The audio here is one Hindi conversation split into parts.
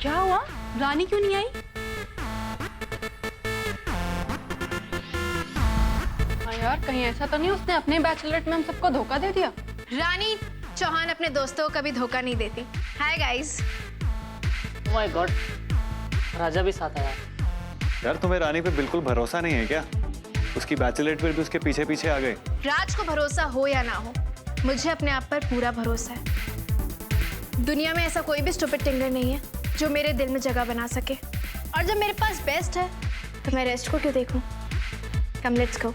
क्या हुआ? रानी क्यों नहीं आई? हाँ यार, कहीं ऐसा तो नहीं उसने अपने बैचलरेट में हम सबको धोखा दे दिया? रानी चौहान अपने दोस्तों को कभी धोखा नहीं देती। Hi guys. Oh my god, Raja भी साथ आया। यार तुम्हें रानी पे बिल्कुल भरोसा नहीं है क्या? उसकी बैचलरेट पर भी उसके पीछे पीछे आ गए। राज को भरोसा हो या ना हो, मुझे अपने आप पर पूरा भरोसा है। दुनिया में ऐसा कोई भी स्टूपिड टिंगर नहीं है जो मेरे दिल में जगह बना सके। और जब मेरे पास बेस्ट है तो मैं रेस्ट को क्यों देखूं? Come let's go.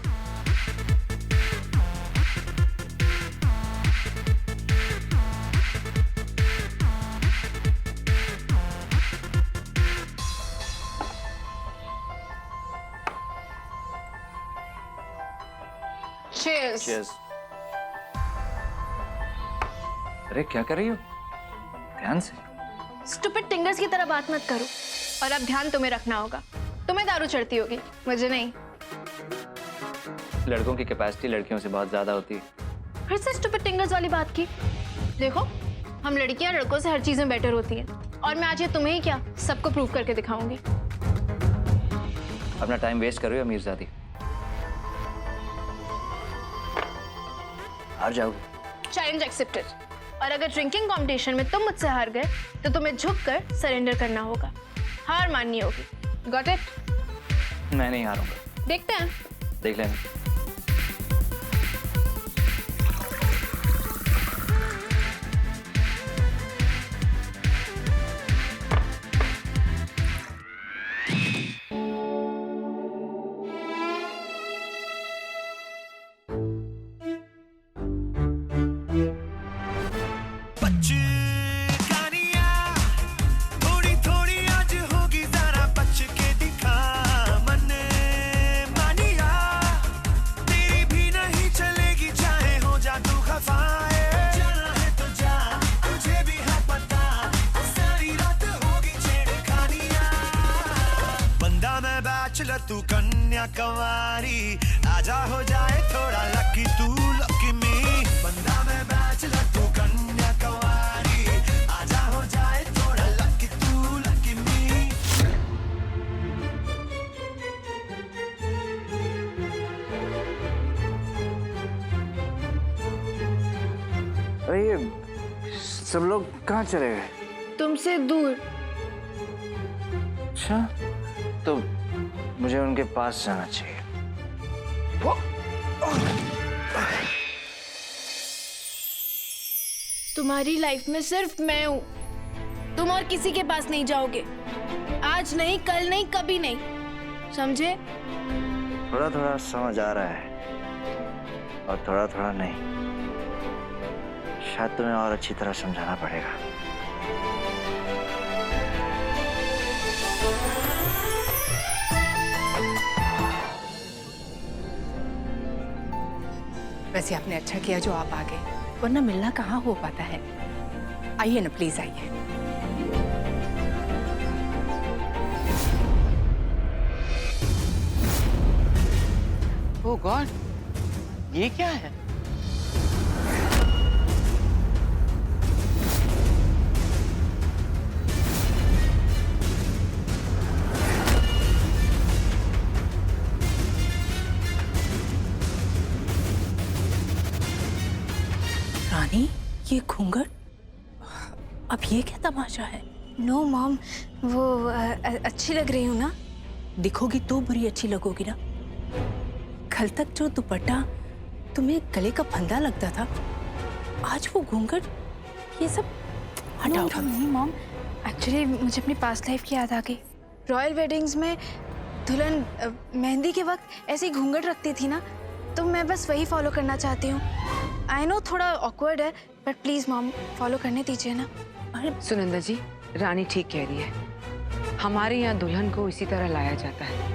Cheers. Cheers. अरे क्या कर रही हो? ध्यान से। स्टूपिड टिंगर्स की तरह बात मत करो। और अब ध्यान तुम्हें रखना होगा। तुम्हें दारू चढ़ती होगी, मुझे नहीं। लड़कों की कैपेसिटी लड़कियों से बहुत ज्यादा होती है। फिर से स्टूपिड टिंगर्स वाली बात की। देखो, हम लड़कियां लड़कों से हर चीज में बेटर होती हैं। और मैं आज ये तुम्हें ही क्या सबको प्रूव करके दिखाऊंगी। अपना टाइम वेस्ट कर रही हो मीरजादी। हार जाओगे। Challenge accepted. और अगर ड्रिंकिंग कंपटीशन में तुम मुझसे हार गए तो तुम्हें झुककर सरेंडर करना होगा। हार माननी होगी। Got it? मैं नहीं हारूंगा। देखते हैं। देख लेना। तू कन्या कवारी आजा हो जाए थोड़ा लकी तू लकी मी। बंदा मैं बैचलर तू कन्या कवारी आजा हो जाए थोड़ा लकी तू लकी मी। अरे ये सब लोग कहाँ चले गए? तुमसे दूर। अच्छा, तो मुझे उनके पास जाना चाहिए। तुम्हारी लाइफ में सिर्फ मैं हूँ। तुम और किसी के पास नहीं जाओगे। आज नहीं, कल नहीं, कभी नहीं। समझे? थोड़ा थोड़ा समझ आ रहा है और थोड़ा थोड़ा नहीं। शायद तुम्हें और अच्छी तरह समझाना पड़ेगा। वैसे आपने अच्छा किया जो आप आ गए, वरना मिलना कहाँ हो पाता है। आइए ना, प्लीज आइए। ओह गॉड, ये क्या है? रानी, ये घूंघट, अब ये क्या तमाशा है? नो मॉम, वो अच्छी लग रही हूँ ना? दिखोगी तो बुरी अच्छी लगोगी ना। कल तक जो दुपट्टा तुम्हें गले का फंदा लगता था, आज वो घूंघट, ये सब हटाओ। नहीं मॉम, एक्चुअली मुझे अपनी पास्ट लाइफ की याद आ गई। रॉयल वेडिंग्स में दुल्हन मेहंदी के वक्त ऐसी घूंघट रखती थी ना, तो मैं बस वही फॉलो करना चाहती हूँ। आई नो थोड़ा ऑकवर्ड है, बट प्लीज मॉम फॉलो करने दीजिए ना। अरे सुनंदा जी, रानी ठीक कह रही है। हमारे यहाँ दुल्हन को इसी तरह लाया जाता है।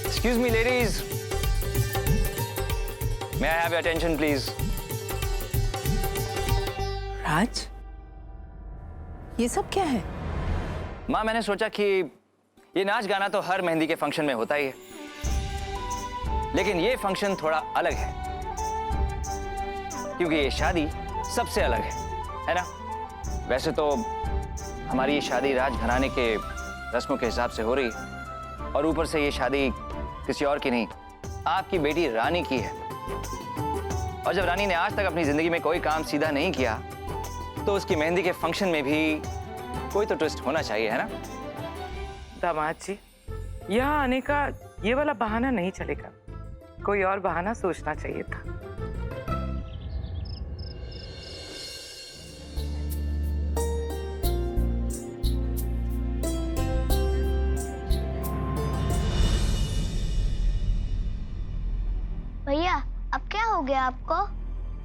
Excuse me, ladies. May I have your attention, please? राज, ये सब क्या है? माँ, मैंने सोचा कि ये नाच गाना तो हर मेहंदी के फंक्शन में होता ही है, लेकिन ये फंक्शन थोड़ा अलग है। क्योंकि ये शादी सबसे अलग है ना? वैसे तो हमारी ये शादी राजघराने के रस्मों के हिसाब से हो रही है, और ऊपर से ये शादी किसी और की नहीं, आपकी बेटी रानी की है। और जब रानी ने आज तक अपनी जिंदगी में कोई काम सीधा नहीं किया, तो उसकी मेहंदी के फंक्शन में भी कोई तो ट्विस्ट होना चाहिए, है ना? दामाद जी, यहाँ आने का ये वाला बहाना नहीं चलेगा, कोई और बहाना सोचना चाहिए था। भैया अब क्या हो गया आपको?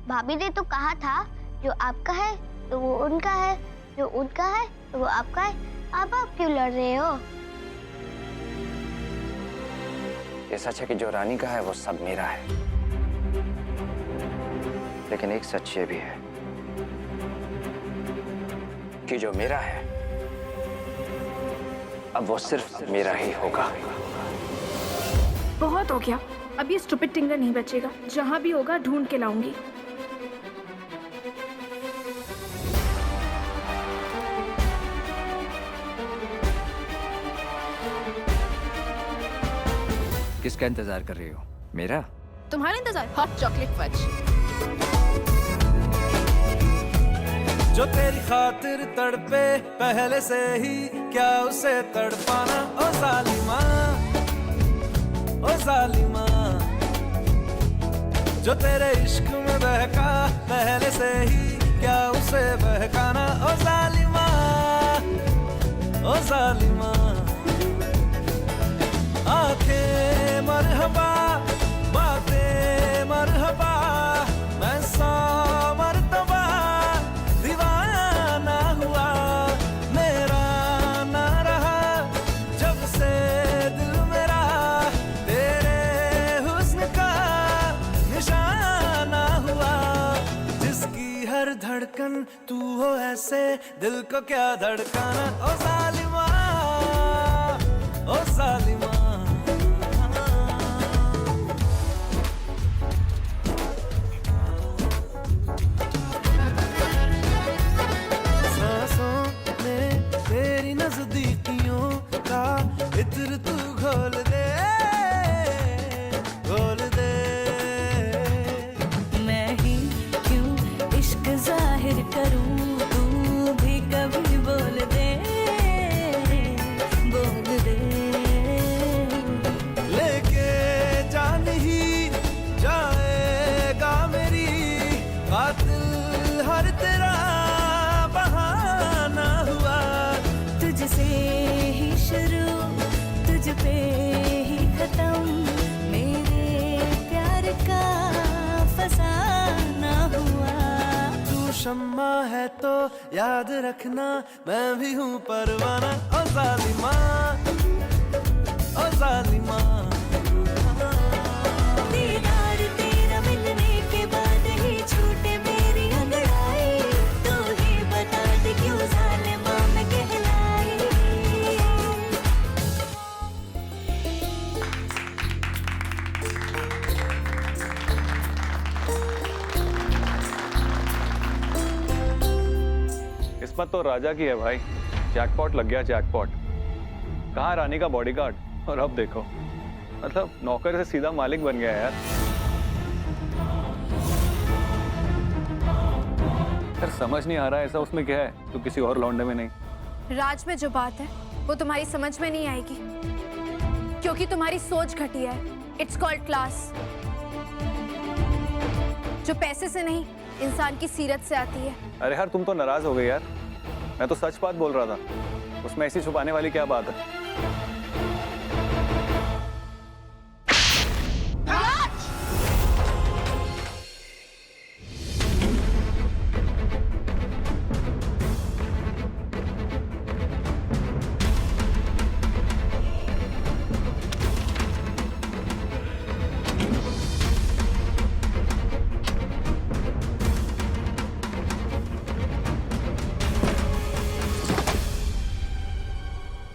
भाभी ने तो कहा था जो आपका है तो वो उनका है, जो उनका है तो वो आपका है। आप क्यों लड़ रहे हो? ये सच है कि जो रानी का है वो सब मेरा है, लेकिन एक सच ये भी है कि जो मेरा है अब वो सिर्फ मेरा ही होगा। बहुत हो गया, अब ये स्टूपिड टिंगर नहीं बचेगा। जहां भी होगा ढूंढ के लाऊंगी। किसका इंतजार कर रही हो? मेरा? तुम्हारा इंतजार? Hot chocolate fudge. जो तेरी खातिर तड़पे पहले से ही, क्या उसे तड़पाना? ओ जालिमा, ओ जालिमा। जो तेरे इश्क में बहका पहले से ही, क्या उसे बहकाना? ओ जालिमा, ओ जालिमा। आंखें मरहबा, बातें मरहबा, मैं 100 मर्तबा दीवाना हुआ, मेरा ना रहा जब से दिल मेरा तेरे हुस्न का निशाना हुआ। जिसकी हर धड़कन तू हो ऐसे, दिल को क्या धड़काना? ओ जालिमा, ओ जालिमा। सांसों में तेरी नजदीकियों का इत्र तू घोल दे, घोल दे। मैं ही क्यों इश्क जाहिर करूं, तू भी कभी बोल दे, बोल दे। लेके जान ही जाएगा मेरी, कातिल हर तेरा बहाना हुआ। तुझसे ही शुरू, तुझ पे ही खत्म, मेरे प्यार का फसाना हुआ। तू शम्मा है तो याद रखना, मैं भी हूँ परवाना। ओ जालिमा, ओ जालिमा। दीदार तेरा मिलने के बाद ही छूटे मेरी अंगड़ाई, तू ही बता दे क्यों जालिमा मैं कहलाई। किस्मत तो राजा की है भाई, जैकपॉट लग गया, जैकपॉट। कहाँ रानी का बॉडीगार्ड, और अब देखो, मतलब नौकर से सीधा मालिक बन गया यार। यार समझ नहीं आ रहा ऐसा उसमें क्या है तो किसी और लौंडे में नहीं। राज में जो बात है वो तुम्हारी समझ में नहीं आएगी, क्योंकि तुम्हारी सोच घटिया है। इट्स कॉल्ड क्लास, जो पैसे से नहीं इंसान की सीरत से आती है। अरे यार तुम तो नाराज हो गए यार, मैं तो सच बात बोल रहा था, उसमें ऐसी छुपाने वाली क्या बात है?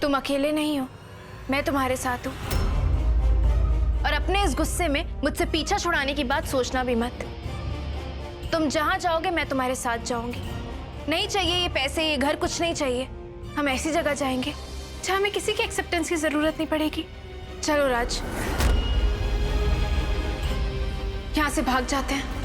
तुम अकेले नहीं हो, मैं तुम्हारे साथ हूँ। और अपने इस गुस्से में मुझसे पीछा छुड़ाने की बात सोचना भी मत। तुम जहाँ जाओगे मैं तुम्हारे साथ जाऊंगी। नहीं चाहिए ये पैसे, ये घर, कुछ नहीं चाहिए। हम ऐसी जगह जाएंगे जहाँ हमें किसी की एक्सेप्टेंस की जरूरत नहीं पड़ेगी। चलो राज, यहाँ से भाग जाते हैं।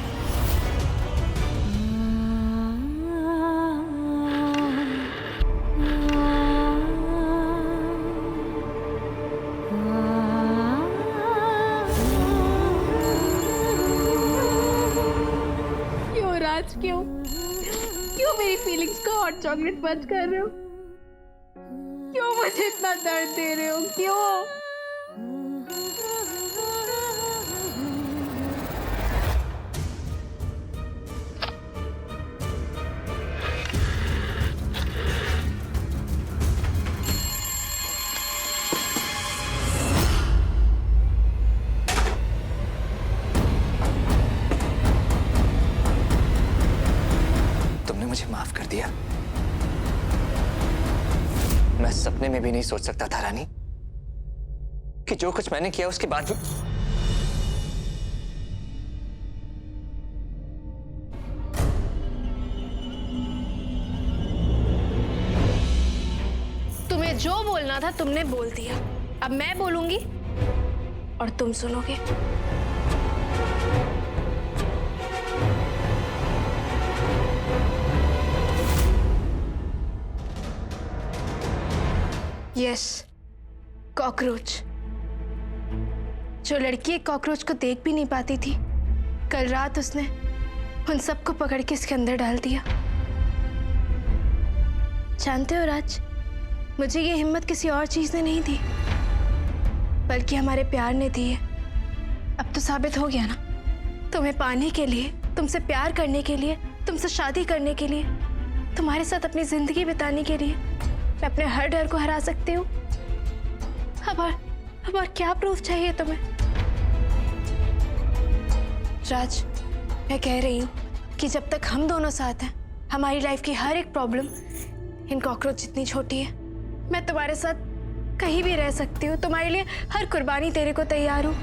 क्यों राज, क्यों क्यों मेरी फीलिंग्स को हॉट चॉकलेट पंच कर रहे हो? क्यों मुझे इतना दर्द दे रहे हो? क्यों? तुमने मुझे माफ कर दिया। मैं सपने में भी नहीं सोच सकता था रानी कि जो कुछ मैंने किया उसके बाद भी तुम्हें जो बोलना था तुमने बोल दिया। अब मैं बोलूंगी और तुम सुनोगे। Yes, cockroach. जो लड़की एक कॉकरोच को देख भी नहीं पाती थी, कल रात उसने उन सबको पकड़ के इसके अंदर डाल दिया। जानते हो राज, मुझे ये हिम्मत किसी और चीज ने नहीं दी, बल्कि हमारे प्यार ने दी है। अब तो साबित हो गया ना, तुम्हें पाने के लिए, तुमसे प्यार करने के लिए, तुमसे शादी करने के लिए, तुम्हारे साथ अपनी जिंदगी बिताने के लिए मैं अपने हर डर को हरा सकती हूँ। अब और क्या प्रूफ चाहिए तुम्हें? राज, मैं कह रही हूँ कि जब तक हम दोनों साथ हैं, हमारी लाइफ की हर एक प्रॉब्लम इन कॉकरोच जितनी छोटी है। मैं तुम्हारे साथ कहीं भी रह सकती हूँ, तुम्हारे लिए हर कुर्बानी देने को तैयार हूँ।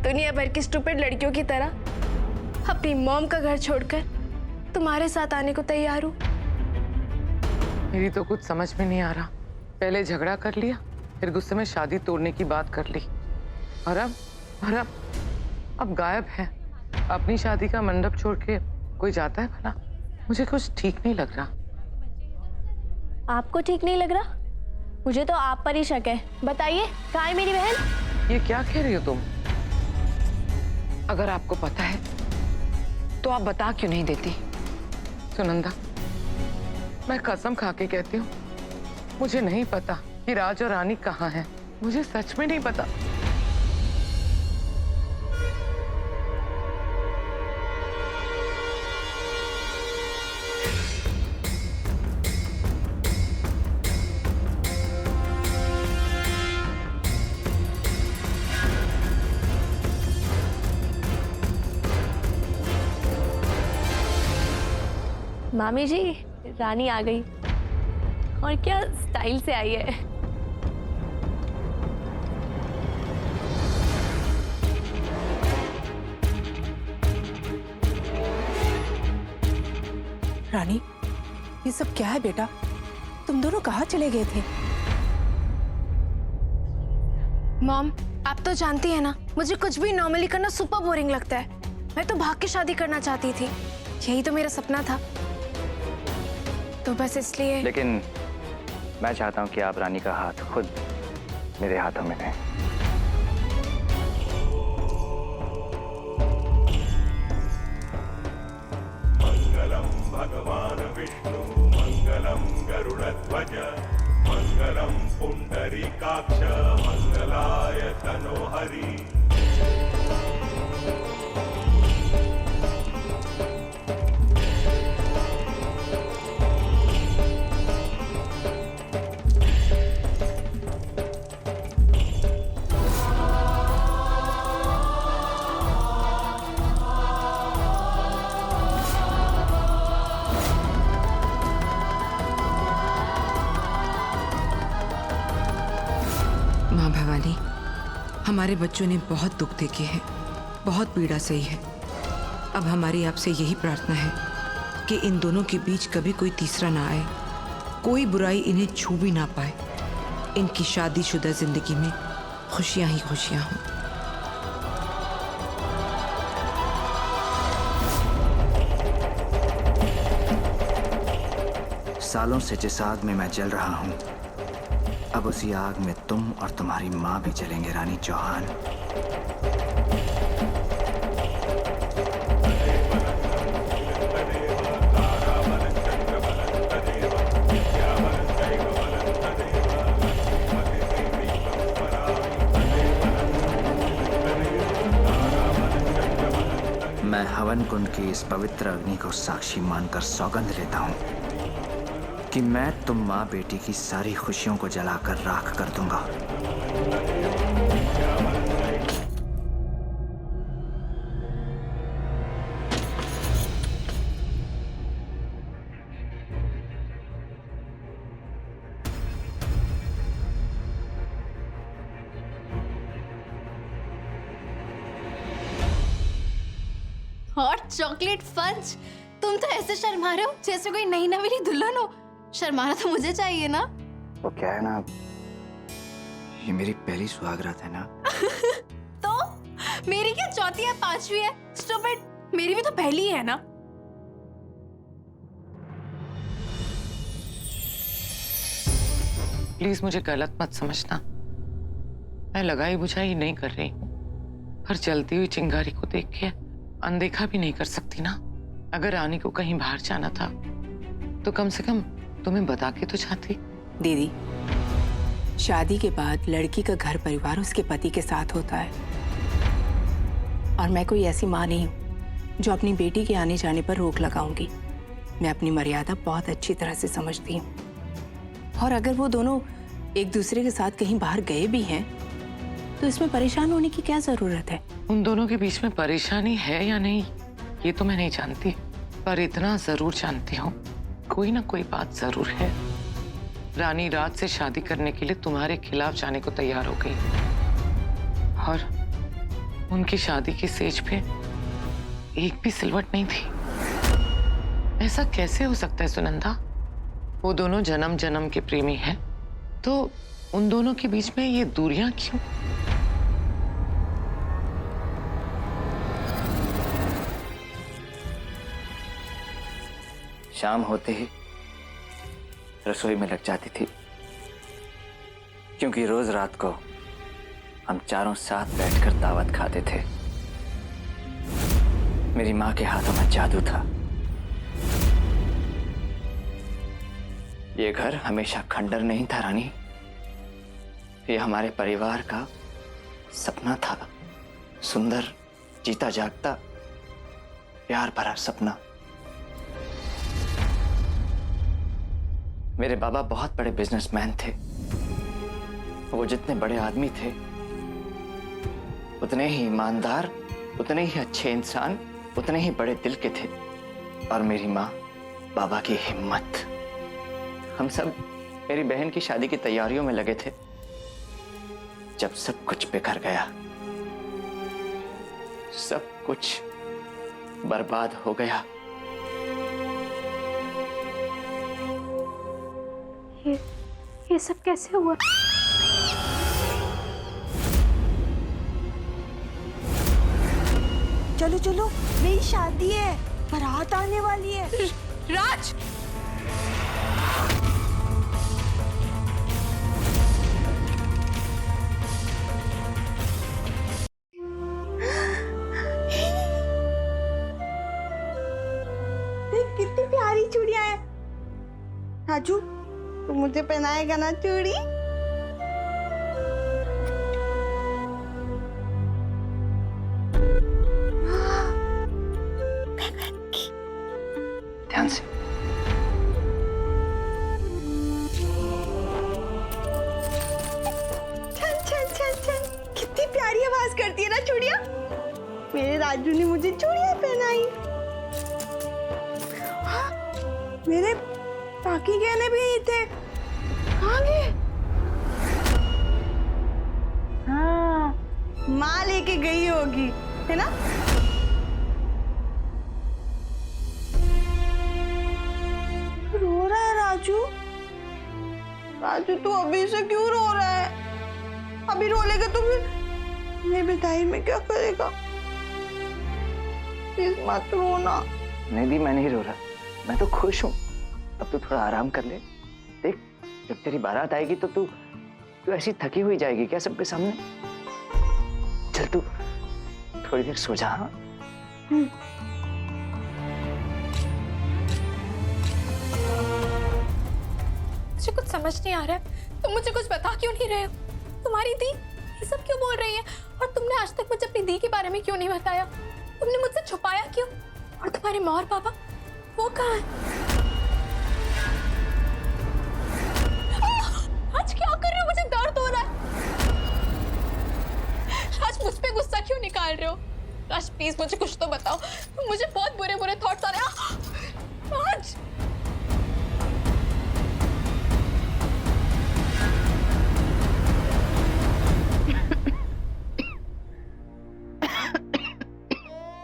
दुनिया भर की स्टूपिड लड़कियों की तरह अपनी मॉम का घर छोड़कर तुम्हारे साथ आने को तैयार हूँ। मेरी तो कुछ समझ में नहीं आ रहा। पहले झगड़ा कर लिया, फिर गुस्से में शादी तोड़ने की बात कर ली, और अब गायब है। अपनी शादी का मंडप छोड़ के कोई जाता है भला? मुझे कुछ ठीक नहीं लग रहा। आपको ठीक नहीं लग रहा? मुझे तो आप पर ही शक है। बताइए, कहाँ है मेरी बहन? ये क्या कह रही हो तुम? अगर आपको पता है तो आप बता क्यों नहीं देती? सुनंदा, मैं कसम खा के कहती हूँ, मुझे नहीं पता कि राज और रानी कहाँ हैं। मुझे सच में नहीं पता। मामी जी, रानी आ गई, और क्या स्टाइल से आई है। रानी, ये सब क्या है बेटा? तुम दोनों कहाँ चले गए थे? मॉम, आप तो जानती है ना, मुझे कुछ भी नॉर्मली करना सुपर बोरिंग लगता है। मैं तो भाग के शादी करना चाहती थी, यही तो मेरा सपना था। तो बस इसलिए। लेकिन मैं चाहता हूं कि आप रानी का हाथ खुद मेरे हाथों में दें। मंगलम भगवान विष्णु मंगलम गरुड़ध्वज मंगलम पुंडरीकाक्ष मंगलाय तनोहरि। माँ भवानी, हमारे बच्चों ने बहुत दुख देखे हैं, बहुत पीड़ा सही है। अब हमारी आपसे यही प्रार्थना है कि इन दोनों के बीच कभी कोई तीसरा ना आए, कोई बुराई इन्हें छू भी ना पाए। इनकी शादीशुदा जिंदगी में खुशियां ही खुशियां हों। सालों से जिस आग में मैं जल रहा हूं, अब उसी आग में तुम और तुम्हारी मां भी जलेंगे रानी चौहान। मैं हवन कुंड की इस पवित्र अग्नि को साक्षी मानकर सौगंध लेता हूं कि मैं तुम माँ बेटी की सारी खुशियों को जलाकर राख कर दूंगा। हॉट चॉकलेट फंच, तुम तो ऐसे शर्मा रहे हो जैसे कोई नई नवेली दुल्हन हो। शर्माना तो मुझे चाहिए ना। वो क्या है ना, ये मेरी पहली सुहागरात है ना। तो मेरी क्या चौथी है पांचवी है? स्टूपिड, मेरी भी तो पहली है ना। प्लीज मुझे गलत मत समझना, मैं लगाई बुझाई नहीं कर रही हूँ, पर जलती हुई चिंगारी को देख के अनदेखा भी नहीं कर सकती ना। अगर रानी को कहीं बाहर जाना था तो कम से कम तुम्हें बता के तो जाती। दीदी, शादी के बाद लड़की का घर परिवार उसके पति के साथ होता है, और मैं कोई ऐसी माँ नहीं हूँ जो अपनी बेटी के आने जाने पर रोक लगाऊंगी। मैं अपनी मर्यादा बहुत अच्छी तरह से समझती हूँ, और अगर वो दोनों एक दूसरे के साथ कहीं बाहर गए भी हैं तो इसमें परेशान होने की क्या जरूरत है? उन दोनों के बीच में परेशानी है या नहीं ये तो मैं नहीं जानती, पर इतना जरूर जानती हूँ कोई ना कोई बात जरूर है। रानी रात से शादी करने के लिए तुम्हारे खिलाफ जाने को तैयार हो गई, और उनकी शादी के सेज पे एक भी सिलवट नहीं थी। ऐसा कैसे हो सकता है सुनंदा? वो दोनों जन्म जन्म के प्रेमी हैं, तो उन दोनों के बीच में ये दूरियां क्यों? शाम होते ही रसोई में लग जाती थी, क्योंकि रोज रात को हम चारों साथ बैठकर दावत खाते थे। मेरी माँ के हाथों में जादू था। ये घर हमेशा खंडर नहीं था रानी, ये हमारे परिवार का सपना था। सुंदर, जीता जागता, प्यार भरा सपना। मेरे बाबा बहुत बड़े बिजनेसमैन थे। वो जितने बड़े आदमी थे उतने ही ईमानदार, उतने ही अच्छे इंसान, उतने ही बड़े दिल के थे। और मेरी माँ, बाबा की हिम्मत। हम सब मेरी बहन की शादी की तैयारियों में लगे थे जब सब कुछ बिखर गया, सब कुछ बर्बाद हो गया। ये सब कैसे हुआ? चलो चलो, मेरी शादी है, बारात आने वाली है। राज, कितनी प्यारी चूड़ियां हैं। राजू, तू मुझे पहनाएगा ना चूड़ी? ध्यान से। छन छन छन छन, कितनी प्यारी आवाज करती है ना चूड़ियां। मेरे राजू ने मुझे चूड़ियां पहनाई। हाँ, मेरे बाकी गहने भी नहीं थे, कहाँ गए? हाँ, माँ लेके गई होगी, है ना? राजू तू अभी से क्यों रो रहा है? अभी रो लेगा तो फिर मैं विदाई में क्या करेगा? प्लीज मत रोना। नहीं, मैं नहीं रो रहा, मैं तो खुश हूँ। अब तू थोड़ा आराम कर ले। देख, जब तेरी बारात आएगी तो तू ऐसी थकी हुई जाएगी क्या सबके सामने? चल तू थोड़ी देर सो जा। हाँ? मुझे कुछ समझ नहीं आ रहा है, तुम मुझे कुछ बता क्यों नहीं रहे हो? तुम्हारी दी ये सब क्यों बोल रही है? और तुमने आज तक मुझे अपनी दी के बारे में क्यों नहीं बताया? तुमने मुझसे छुपाया क्यों? और तुम्हारे माँ और पापा वो कहाँ हैं? आज क्या कर रहे हो? मुझे दर्द हो रहा है। आज मुझ पे गुस्सा क्यों निकाल रहे हो? राज प्लीज मुझे कुछ तो बताओ, मुझे बहुत बुरे बुरे थॉट्स आ रहे हैं। राज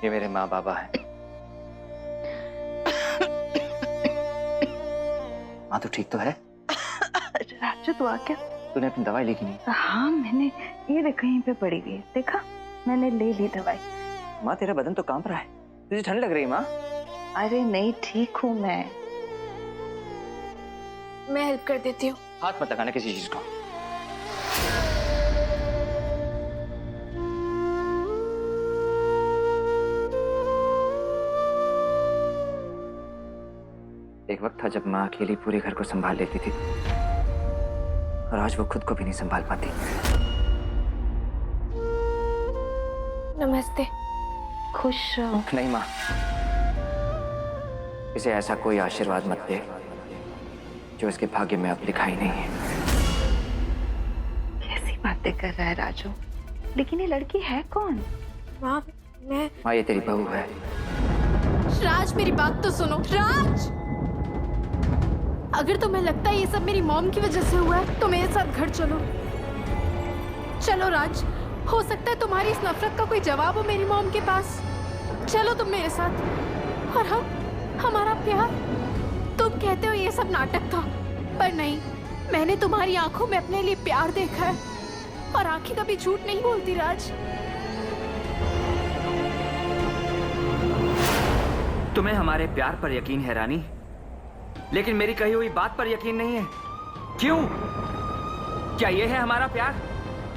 ये मेरे माँ बाबा हैं। माँ तो ठीक तो है? राजू तू आ क्या? तूने अपनी दवाई ली कि नहीं? हाँ मैंने, ये देख कहीं पे पड़ी हुई है, देखा? मैंने ले ली दवाई। माँ तेरा बदन तो कांप रहा है, तुझे ठंड लग रही है माँ? अरे नहीं, ठीक हूँ मैं हेल्प कर देती हूँ। हाथ मत लगाना किसी चीज को। एक वक्त था जब माँ अकेली पूरे घर को संभाल लेती थी, और आज वो खुद को भी नहीं संभाल पाती। नमस्ते। खुश रहो। नहीं माँ, इसे ऐसा कोई आशीर्वाद मत दे जो इसके भाग्य में अब लिखा ही नहीं है। कैसी बातें कर रहा है राजू? लेकिन ये लड़की है कौन? माँ माँ ये तेरी बहू है। राज मेरी बात तो सुनो। राज, अगर तुम्हें लगता है ये सब मेरी मॉम की वजह से हुआ है तो मेरे साथ घर चलो। चलो राज, हो सकता है तुम्हारी इस नफरत का कोई जवाब हो मेरी मॉम के पास। चलो तुम मेरे साथ। और हमारा प्यार, तुम कहते हो ये सब नाटक था, पर नहीं, मैंने तुम्हारी आंखों में अपने लिए प्यार देखा है, और आंखें कभी झूठ नहीं बोलती राज। तुम्हें हमारे प्यार पर यकीन है रानी, लेकिन मेरी कही हुई बात पर यकीन नहीं है। क्यों? क्या ये है हमारा प्यार?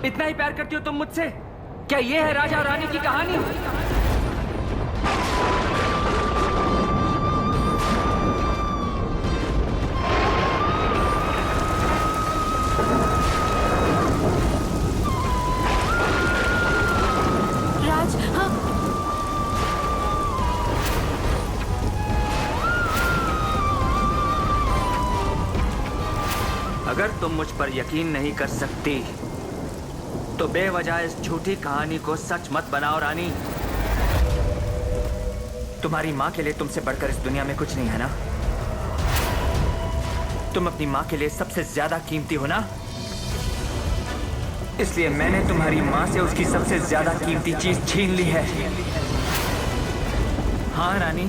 इतना ही प्यार करती हो तुम मुझसे? क्या ये है राजा और रानी की कहानी? राज, हाँ, अगर तुम मुझ पर यकीन नहीं कर सकती तो बेवजह इस झूठी कहानी को सच मत बनाओ रानी। तुम्हारी माँ के लिए तुमसे बढ़कर इस दुनिया में कुछ नहीं है ना? तुम अपनी माँ के लिए सबसे ज्यादा कीमती हो ना? इसलिए मैंने तुम्हारी माँ से उसकी सबसे ज्यादा कीमती चीज छीन ली है। हाँ रानी,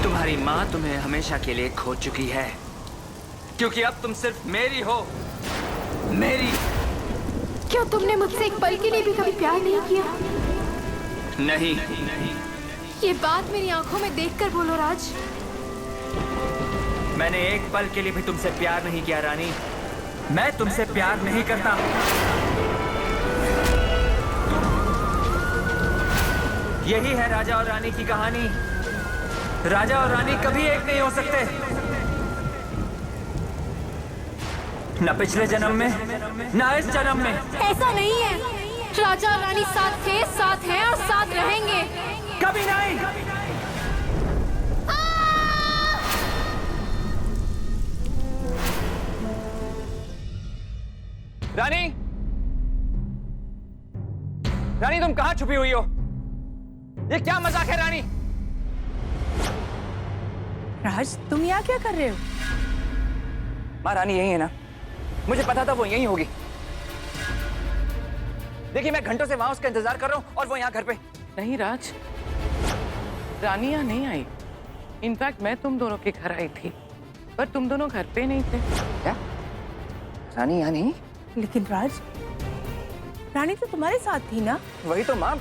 तुम्हारी माँ तुम्हें हमेशा के लिए खो चुकी है, क्योंकि अब तुम सिर्फ मेरी हो। मेरी। क्या तुमने मुझसे एक पल के लिए भी कभी प्यार नहीं किया? नहीं। ये बात मेरी आंखों में देखकर बोलो राज। मैंने एक पल के लिए भी तुमसे प्यार नहीं किया रानी। मैं तुमसे प्यार नहीं करता। यही है राजा और रानी की कहानी। राजा और रानी कभी एक नहीं हो सकते, न पिछले जन्म में न इस जन्म में। ऐसा नहीं है, राजा और रानी साथ थे, साथ हैं और साथ रहेंगे। कभी नहीं। रानी, रानी तुम कहां छुपी हुई हो? ये क्या मजाक है रानी? राज, तुम यहाँ क्या कर रहे हो? माँ रानी यही है ना? मुझे पता था वो यही होगी। देखिए मैं घंटों से वहां उसका इंतजार कर रहा हूँ और वो यहाँ घर पे। नहीं राज, रानी यहाँ नहीं आई। इनफैक्ट मैं तुम दोनों के घर आई थी, पर तुम दोनों घर पे नहीं थे। क्या रानी यहाँ नहीं? लेकिन राज, रानी तो तुम्हारे साथ थी ना? वही तो माँ,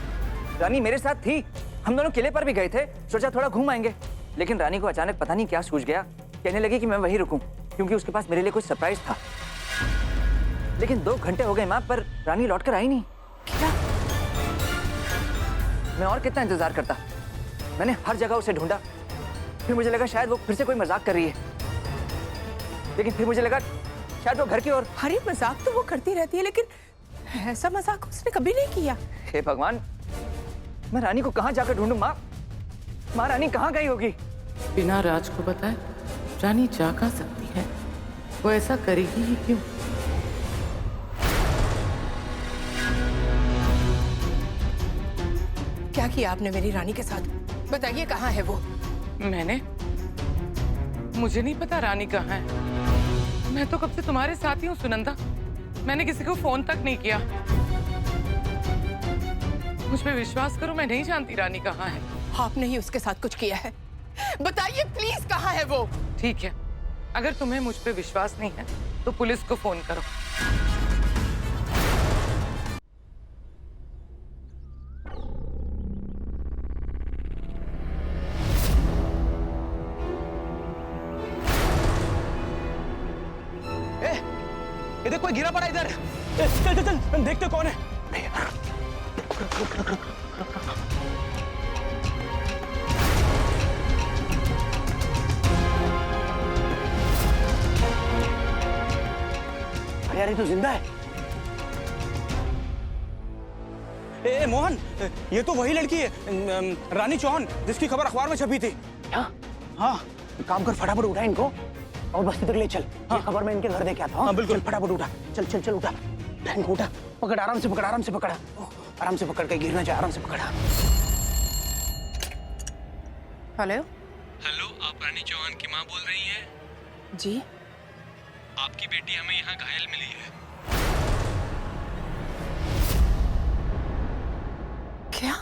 रानी मेरे साथ थी। हम दोनों किले पर भी गए थे, सोचा थोड़ा घूम आएंगे, लेकिन रानी को अचानक पता नहीं क्या सूझ गया, कहने लगी कि मैं वहीं रुकूं क्योंकि उसके पास मेरे लिए कुछ सरप्राइज था। लेकिन 2 घंटे हो गए माँ, पर रानी लौट कर आई नहीं। क्या? मैं और कितना इंतजार करता? मैंने हर जगह उसे ढूंढा, फिर मुझे लगा शायद वो फिर से कोई मजाक कर रही है, लेकिन फिर मुझे लगा शायद वो घर की ओर। अरे मजाक तो वो करती रहती है, लेकिन ऐसा मजाक उसने कभी नहीं किया। हे भगवान, मैं रानी को कहाँ जाकर ढूंढूं माँ? माँ रानी कहाँ गई होगी? बिना राज को बताए रानी जा कहाँ सकती है? वो ऐसा करेगी ही क्यों? क्या किया आपने मेरी रानी के साथ? बताइए कहाँ है वो? मुझे नहीं पता रानी कहाँ है। मैं तो कब से तुम्हारे साथ ही हूँ सुनंदा। मैंने किसी को फोन तक नहीं किया। मुझ पे विश्वास करो, मैं नहीं जानती रानी कहाँ है। आपने ही उसके साथ कुछ किया है। बताइए प्लीज, कहाँ है वो? ठीक है, अगर तुम्हें मुझ पे विश्वास नहीं है तो पुलिस को फोन करो। इधर कोई गिरा पड़ा इधर। चल चल चल देखते कौन है। अरे यार ये तो जिंदा है। ए मोहन, ये तो वही लड़की है रानी चौहान जिसकी खबर अखबार में छपी थी। क्या? हाँ, काम कर, फटाफट उठा इनको और बस्ती तक ले चल। हाँ, खबर में इनके घर दे के आता हूँ। हाँ बिल्कुल, फटाफट उठा। चल चल चल उठा, इनको उठा, पकड़, आराम से पकड़, आराम से पकड़ा, आराम से पकड़ के गिरना चाहिए, आराम से पकड़ा। हेलो हेलो, आप रानी चौहान की माँ बोल रही हैं? जी, आपकी बेटी हमें यहाँ घायल मिली है। क्या?